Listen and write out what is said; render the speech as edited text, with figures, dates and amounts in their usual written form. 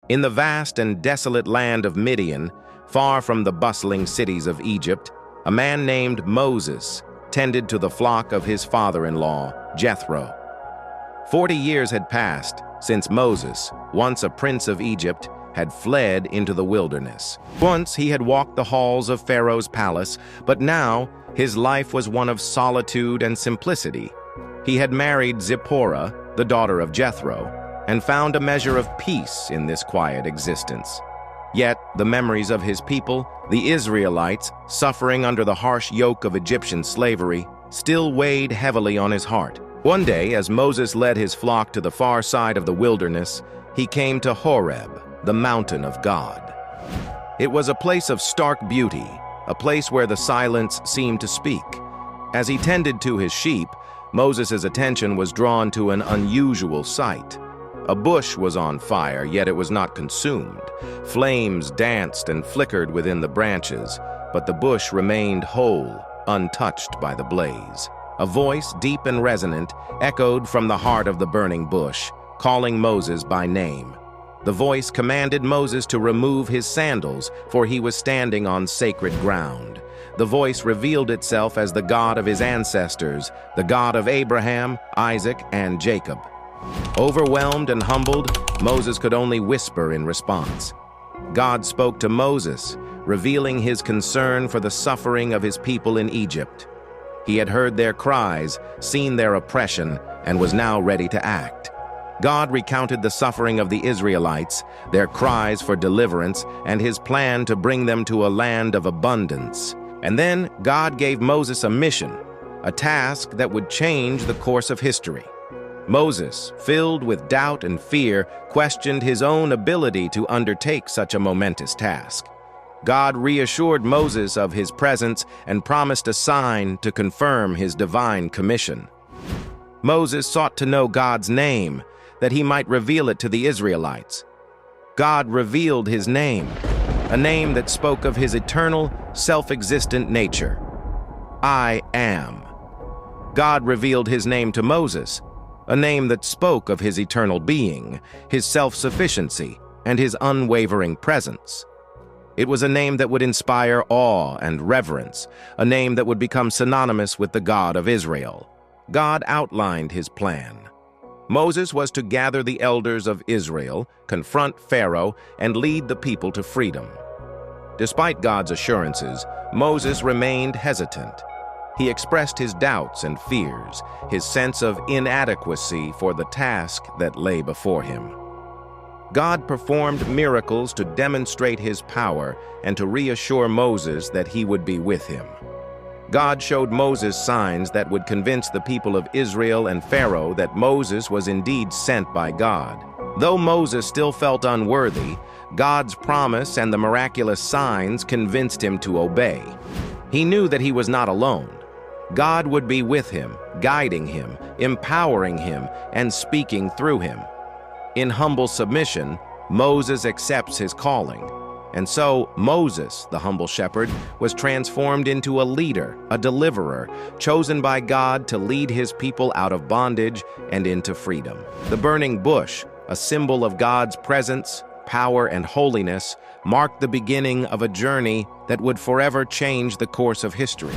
In the vast and desolate land of Midian, far from the bustling cities of Egypt, a man named Moses tended to the flock of his father-in-law, Jethro. 40 years had passed since Moses, once a prince of Egypt, had fled into the wilderness. Once he had walked the halls of Pharaoh's palace, but now his life was one of solitude and simplicity. He had married Zipporah, the daughter of Jethro, and found a measure of peace in this quiet existence. Yet the memories of his people, the Israelites, suffering under the harsh yoke of Egyptian slavery, still weighed heavily on his heart. One day, as Moses led his flock to the far side of the wilderness, he came to Horeb, the mountain of God. It was a place of stark beauty, a place where the silence seemed to speak. As he tended to his sheep, Moses' attention was drawn to an unusual sight. A bush was on fire, yet it was not consumed. Flames danced and flickered within the branches, but the bush remained whole, untouched by the blaze. A voice, deep and resonant, echoed from the heart of the burning bush, calling Moses by name. The voice commanded Moses to remove his sandals, for he was standing on sacred ground. The voice revealed itself as the God of his ancestors, the God of Abraham, Isaac, and Jacob. Overwhelmed and humbled, Moses could only whisper in response. God spoke to Moses, revealing his concern for the suffering of his people in Egypt. He had heard their cries, seen their oppression, and was now ready to act. God recounted the suffering of the Israelites, their cries for deliverance, and his plan to bring them to a land of abundance. And then God gave Moses a mission, a task that would change the course of history. Moses, filled with doubt and fear, questioned his own ability to undertake such a momentous task. God reassured Moses of his presence and promised a sign to confirm his divine commission. Moses sought to know God's name, that he might reveal it to the Israelites. God revealed his name, a name that spoke of his eternal, self-existent nature. I am. God revealed his name to Moses, a name that spoke of his eternal being, his self-sufficiency, and his unwavering presence. It was a name that would inspire awe and reverence, a name that would become synonymous with the God of Israel. God outlined his plan. Moses was to gather the elders of Israel, confront Pharaoh, and lead the people to freedom. Despite God's assurances, Moses remained hesitant. He expressed his doubts and fears, his sense of inadequacy for the task that lay before him. God performed miracles to demonstrate his power and to reassure Moses that he would be with him. God showed Moses signs that would convince the people of Israel and Pharaoh that Moses was indeed sent by God. Though Moses still felt unworthy, God's promise and the miraculous signs convinced him to obey. He knew that he was not alone. God would be with him, guiding him, empowering him, and speaking through him. In humble submission, Moses accepts his calling. And so Moses, the humble shepherd, was transformed into a leader, a deliverer, chosen by God to lead his people out of bondage and into freedom. The burning bush, a symbol of God's presence, power, and holiness, marked the beginning of a journey that would forever change the course of history.